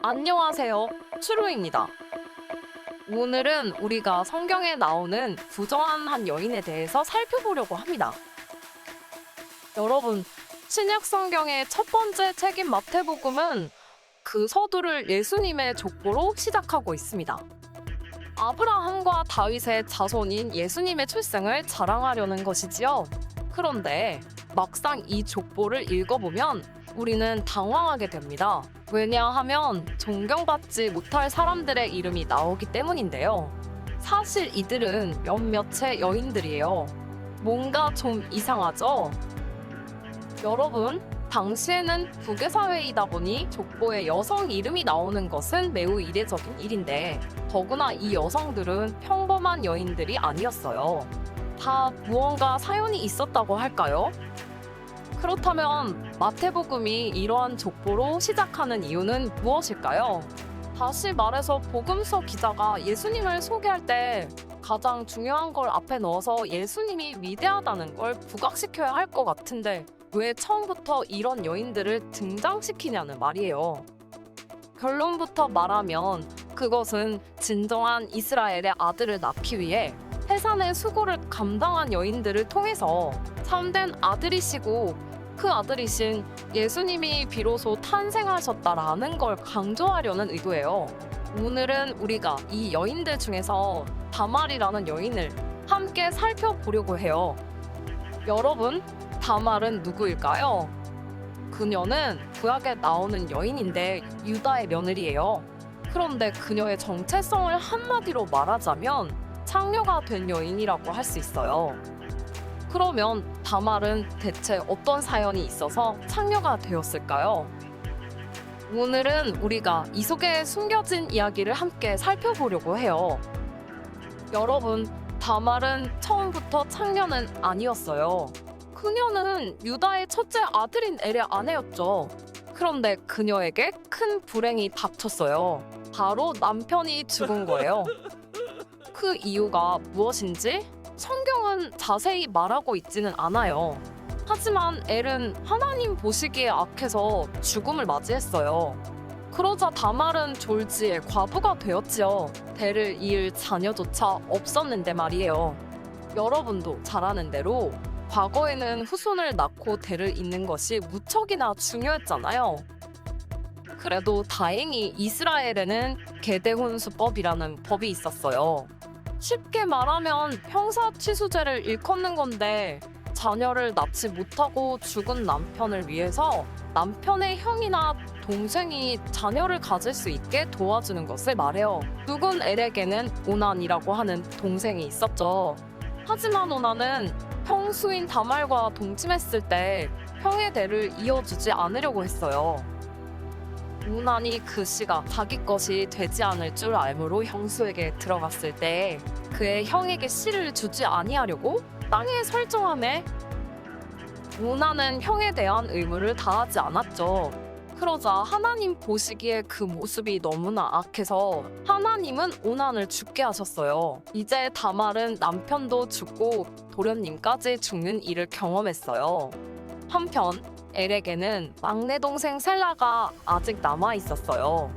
안녕하세요. 추루입니다. 오늘은 우리가 성경에 나오는 부정한 한 여인에 대해서 살펴보려고 합니다. 여러분, 신약 성경의 첫 번째 책인 마태복음은 그 서두를 예수님의 족보로 시작하고 있습니다. 아브라함과 다윗의 자손인 예수님의 출생을 자랑하려는 것이지요. 그런데 막상 이 족보를 읽어보면 우리는 당황하게 됩니다. 왜냐하면 존경받지 못할 사람들의 이름이 나오기 때문인데요. 사실 이들은 몇몇의 여인들이에요. 뭔가 좀 이상하죠? 여러분, 당시에는 부계사회이다 보니 족보에 여성 이름이 나오는 것은 매우 이례적인 일인데 더구나 이 여성들은 평범한 여인들이 아니었어요. 다 무언가 사연이 있었다고 할까요? 그렇다면 마태복음이 이러한 족보로 시작하는 이유는 무엇일까요? 다시 말해서 복음서 기자가 예수님을 소개할 때 가장 중요한 걸 앞에 넣어서 예수님이 위대하다는 걸 부각시켜야 할 것 같은데 왜 처음부터 이런 여인들을 등장시키냐는 말이에요. 결론부터 말하면 그것은 진정한 이스라엘의 아들을 낳기 위해 해산의 수고를 감당한 여인들을 통해서 참된 아들이시고 그 아들이신 예수님이 비로소 탄생하셨다라는 걸 강조하려는 의도예요. 오늘은 우리가 이 여인들 중에서 다말이라는 여인을 함께 살펴보려고 해요. 여러분, 다말은 누구일까요? 그녀는 구약에 나오는 여인인데 유다의 며느리예요. 그런데 그녀의 정체성을 한마디로 말하자면 창녀가 된 여인이라고 할 수 있어요. 그러면 다말은 대체 어떤 사연이 있어서 창녀가 되었을까요? 오늘은 우리가 이 속에 숨겨진 이야기를 함께 살펴보려고 해요. 여러분, 다말은 처음부터 창녀는 아니었어요. 그녀는 유다의 첫째 아들인 엘의 아내였죠. 그런데 그녀에게 큰 불행이 닥쳤어요. 바로 남편이 죽은 거예요. 그 이유가 무엇인지 성경은 자세히 말하고 있지는 않아요. 하지만 엘은 하나님 보시기에 악해서 죽음을 맞이했어요. 그러자 다말은 졸지에 과부가 되었지요. 대를 이을 자녀조차 없었는데 말이에요. 여러분도 잘 아는 대로 과거에는 후손을 낳고 대를 잇는 것이 무척이나 중요했잖아요. 그래도 다행히 이스라엘에는 계대혼수법이라는 법이 있었어요. 쉽게 말하면 형사취수죄를 일컫는 건데 자녀를 낳지 못하고 죽은 남편을 위해서 남편의 형이나 동생이 자녀를 가질 수 있게 도와주는 것을 말해요. 죽은 엘에게는 오난이라고 하는 동생이 있었죠. 하지만 오난은 형수인 다말과 동침했을 때 형의 대를 이어주지 않으려고 했어요. 오난이 그 씨가 자기 것이 되지 않을 줄 알므로 형수에게 들어갔을 때 그의 형에게 씨를 주지 아니하려고 땅에 설정하매 오난은 형에 대한 의무를 다하지 않았죠. 그러자 하나님 보시기에 그 모습이 너무나 악해서 하나님은 오난을 죽게 하셨어요. 이제 다말은 남편도 죽고 도련님까지 죽는 일을 경험했어요. 한편 엘에게는 막내 동생 셀라가 아직 남아 있었어요.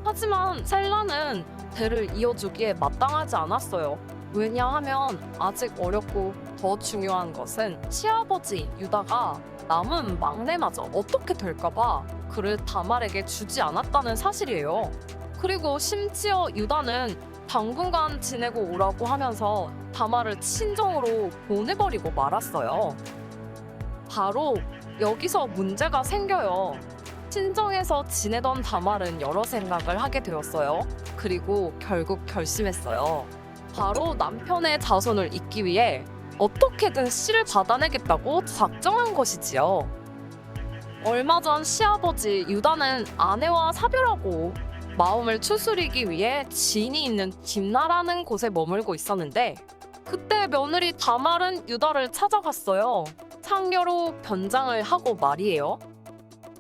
하지만 셀라는 대를 이어주기에 마땅하지 않았어요. 왜냐하면 아직 어렸고 더 중요한 것은 시아버지 유다가 남은 막내마저 어떻게 될까봐 그를 다말에게 주지 않았다는 사실이에요. 그리고 심지어 유다는 당분간 지내고 오라고 하면서 다말을 친정으로 보내버리고 말았어요. 바로 여기서 문제가 생겨요. 친정에서 지내던 다말은 여러 생각을 하게 되었어요. 그리고 결국 결심했어요. 바로 남편의 자손을 잇기 위해 어떻게든 씨를 받아내겠다고 작정한 것이지요. 얼마 전 시아버지 유다는 아내와 사별하고 마음을 추스리기 위해 지인이 있는 dim나라는 곳에 머물고 있었는데 그때 며느리 다말은 유다를 찾아갔어요. 창녀로 변장을 하고 말이에요.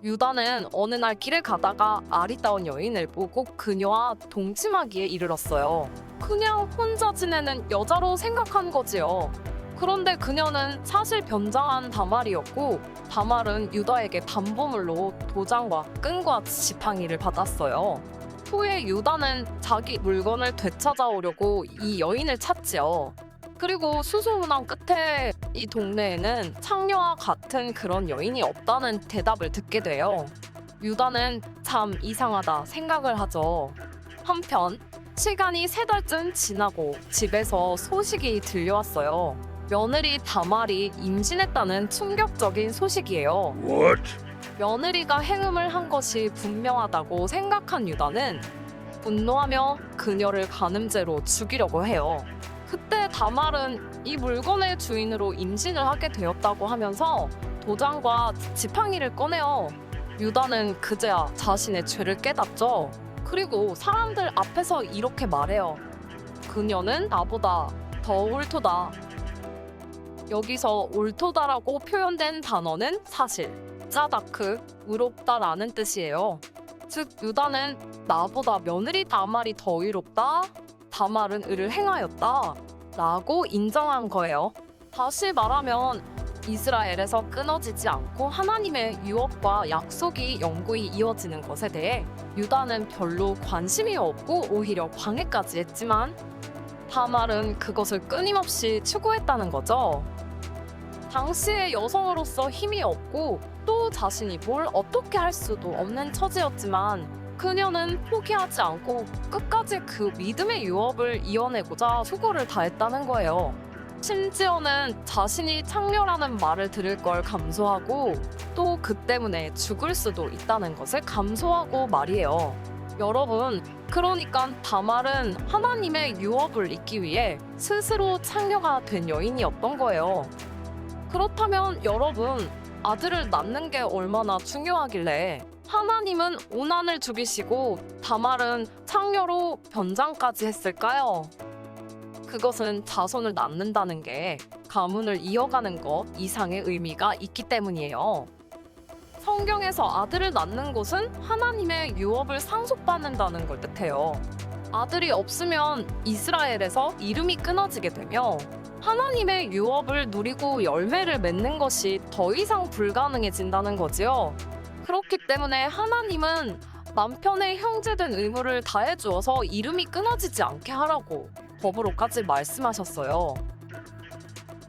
유다는 어느 날 길을 가다가 아리따운 여인을 보고 그녀와 동침하기에 이르렀어요. 그냥 혼자 지내는 여자로 생각한 거지요. 그런데 그녀는 사실 변장한 다말이었고 다말은 유다에게 담보물로 도장과 끈과 지팡이를 받았어요. 후에 유다는 자기 물건을 되찾아오려고 이 여인을 찾지요. 그리고 수소문한 끝에 이 동네에는 창녀와 같은 그런 여인이 없다는 대답을 듣게 돼요. 유다는 참 이상하다 생각을 하죠. 한편 시간이 3달쯤 지나고 집에서 소식이 들려왔어요. 며느리 다말이 임신했다는 충격적인 소식이에요. What? 며느리가 행음을 한 것이 분명하다고 생각한 유다는 분노하며 그녀를 간음죄로 죽이려고 해요. 그때 다말은 이 물건의 주인으로 임신을 하게 되었다고 하면서 도장과 지팡이를 꺼내요. 유다는 그제야 자신의 죄를 깨닫죠. 그리고 사람들 앞에서 이렇게 말해요. 그녀는 나보다 더 옳도다. 여기서 옳도다라고 표현된 단어는 사실 짜다크, 의롭다라는 뜻이에요. 즉 유다는 나보다 며느리 다말이 더 의롭다, 다말은 의를 행하였다 라고 인정한 거예요. 다시 말하면 이스라엘에서 끊어지지 않고 하나님의 유업과 약속이 영구히 이어지는 것에 대해 유다는 별로 관심이 없고 오히려 방해까지 했지만 다말은 그것을 끊임없이 추구했다는 거죠. 당시의 여성으로서 힘이 없고 또 자신이 뭘 어떻게 할 수도 없는 처지였지만 그녀는 포기하지 않고 끝까지 그 믿음의 유업을 이어내고자 수고를 다했다는 거예요. 심지어는 자신이 창녀라는 말을 들을 걸 감수하고 또 그 때문에 죽을 수도 있다는 것을 감수하고 말이에요. 여러분, 그러니까 다말은 하나님의 유업을 잇기 위해 스스로 창녀가 된 여인이었던 거예요. 그렇다면 여러분, 아들을 낳는 게 얼마나 중요하길래 하나님은 오난을 죽이시고 다말은 창녀로 변장까지 했을까요? 그것은 자손을 낳는다는 게 가문을 이어가는 것 이상의 의미가 있기 때문이에요. 성경에서 아들을 낳는 것은 하나님의 유업을 상속받는다는 걸 뜻해요. 아들이 없으면 이스라엘에서 이름이 끊어지게 되며 하나님의 유업을 누리고 열매를 맺는 것이 더 이상 불가능해진다는 거지요. 그렇기 때문에 하나님은 남편의 형제된 의무를 다해 주어서 이름이 끊어지지 않게 하라고 법으로까지 말씀하셨어요.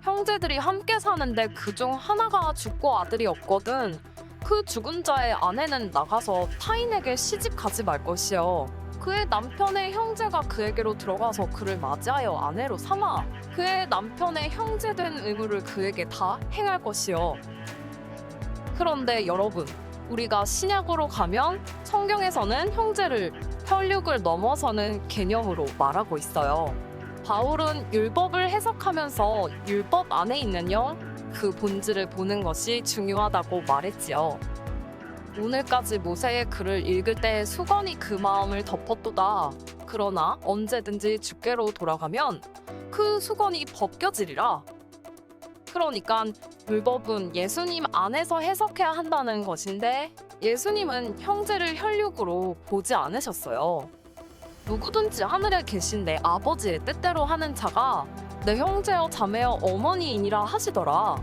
형제들이 함께 사는데 그중 하나가 죽고 아들이 없거든 그 죽은 자의 아내는 나가서 타인에게 시집 가지 말 것이요. 그의 남편의 형제가 그에게로 들어가서 그를 맞이하여 아내로 삼아 그의 남편의 형제된 의무를 그에게 다 행할 것이요. 그런데 여러분, 우리가 신약으로 가면 성경에서는 형제를 혈육을 넘어서는 개념으로 말하고 있어요. 바울은 율법을 해석하면서 율법 안에 있는 영, 그 본질을 보는 것이 중요하다고 말했지요. 오늘까지 모세의 글을 읽을 때 수건이 그 마음을 덮었도다. 그러나 언제든지 주께로 돌아가면 그 수건이 벗겨지리라. 그러니까 율법은 예수님 안에서 해석해야 한다는 것인데 예수님은 형제를 혈육으로 보지 않으셨어요. 누구든지 하늘에 계신 내 아버지의 뜻대로 하는 자가 내 형제여 자매여 어머니이니라 하시더라.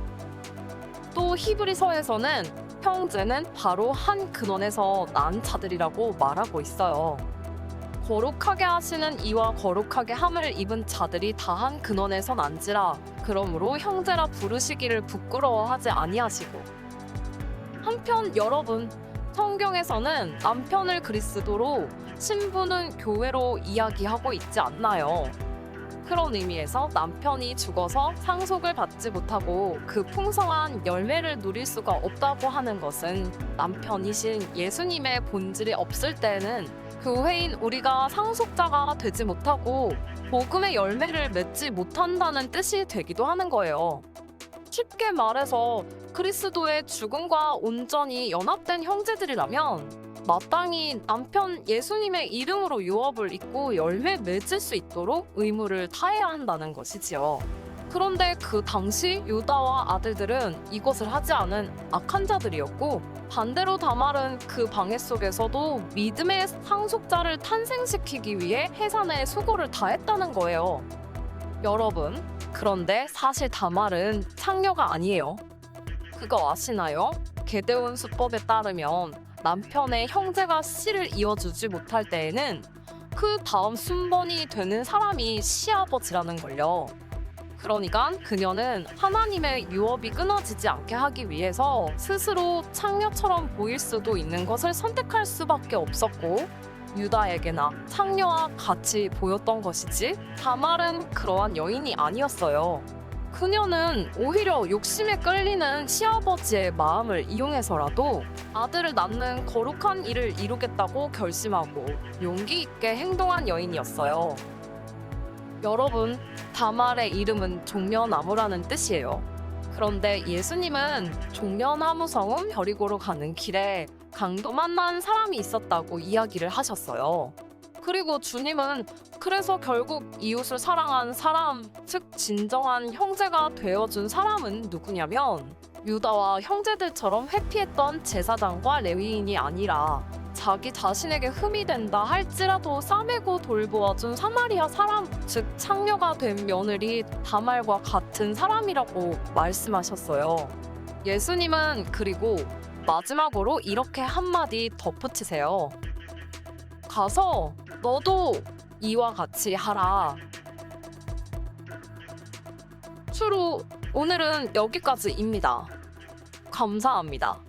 또 히브리서에서는 형제는 바로 한 근원에서 난 자들이라고 말하고 있어요. 거룩하게 하시는 이와 거룩하게 함을 입은 자들이 다 한 근원에서 난지라. 그러므로 형제라 부르시기를 부끄러워하지 아니하시고. 한편 여러분, 성경에서는 남편을 그리스도로 신부는 교회로 이야기하고 있지 않나요? 그런 의미에서 남편이 죽어서 상속을 받지 못하고 그 풍성한 열매를 누릴 수가 없다고 하는 것은 남편이신 예수님의 본질이 없을 때에는 교회인 우리가 상속자가 되지 못하고 복음의 열매를 맺지 못한다는 뜻이 되기도 하는 거예요. 쉽게 말해서 그리스도의 죽음과 온전히 연합된 형제들이라면 마땅히 남편 예수님의 이름으로 유업을 잇고 열매 맺을 수 있도록 의무를 다해야 한다는 것이지요. 그런데 그 당시 유다와 아들들은 이것을 하지 않은 악한 자들이었고 반대로 다말은 그 방해 속에서도 믿음의 상속자를 탄생시키기 위해 해산의 수고를 다했다는 거예요. 여러분, 그런데 사실 다말은 창녀가 아니에요. 그거 아시나요? 게데온 수법에 따르면 남편의 형제가 씨를 이어주지 못할 때에는 그 다음 순번이 되는 사람이 시아버지라는 걸요. 그러니까 그녀는 하나님의 유업이 끊어지지 않게 하기 위해서 스스로 창녀처럼 보일 수도 있는 것을 선택할 수밖에 없었고, 유다에게나 창녀와 같이 보였던 것이지, 다말은 그러한 여인이 아니었어요. 그녀는 오히려 욕심에 끌리는 시아버지의 마음을 이용해서라도 아들을 낳는 거룩한 일을 이루겠다고 결심하고 용기 있게 행동한 여인이었어요. 여러분, 다말의 이름은 종려나무라는 뜻이에요. 그런데 예수님은 종려나무성은 여리고로 가는 길에 강도 만난 사람이 있었다고 이야기를 하셨어요. 그리고 주님은 그래서 결국 이웃을 사랑한 사람, 즉 진정한 형제가 되어준 사람은 누구냐면 유다와 형제들처럼 회피했던 제사장과 레위인이 아니라 자기 자신에게 흠이 된다 할지라도 싸매고 돌보아준 사마리아 사람, 즉 창녀가 된 며느리 다말과 같은 사람이라고 말씀하셨어요. 예수님은 그리고 마지막으로 이렇게 한마디 덧붙이세요. 가서 너도 이와 같이 하라. 주로 오늘은 여기까지입니다. 감사합니다.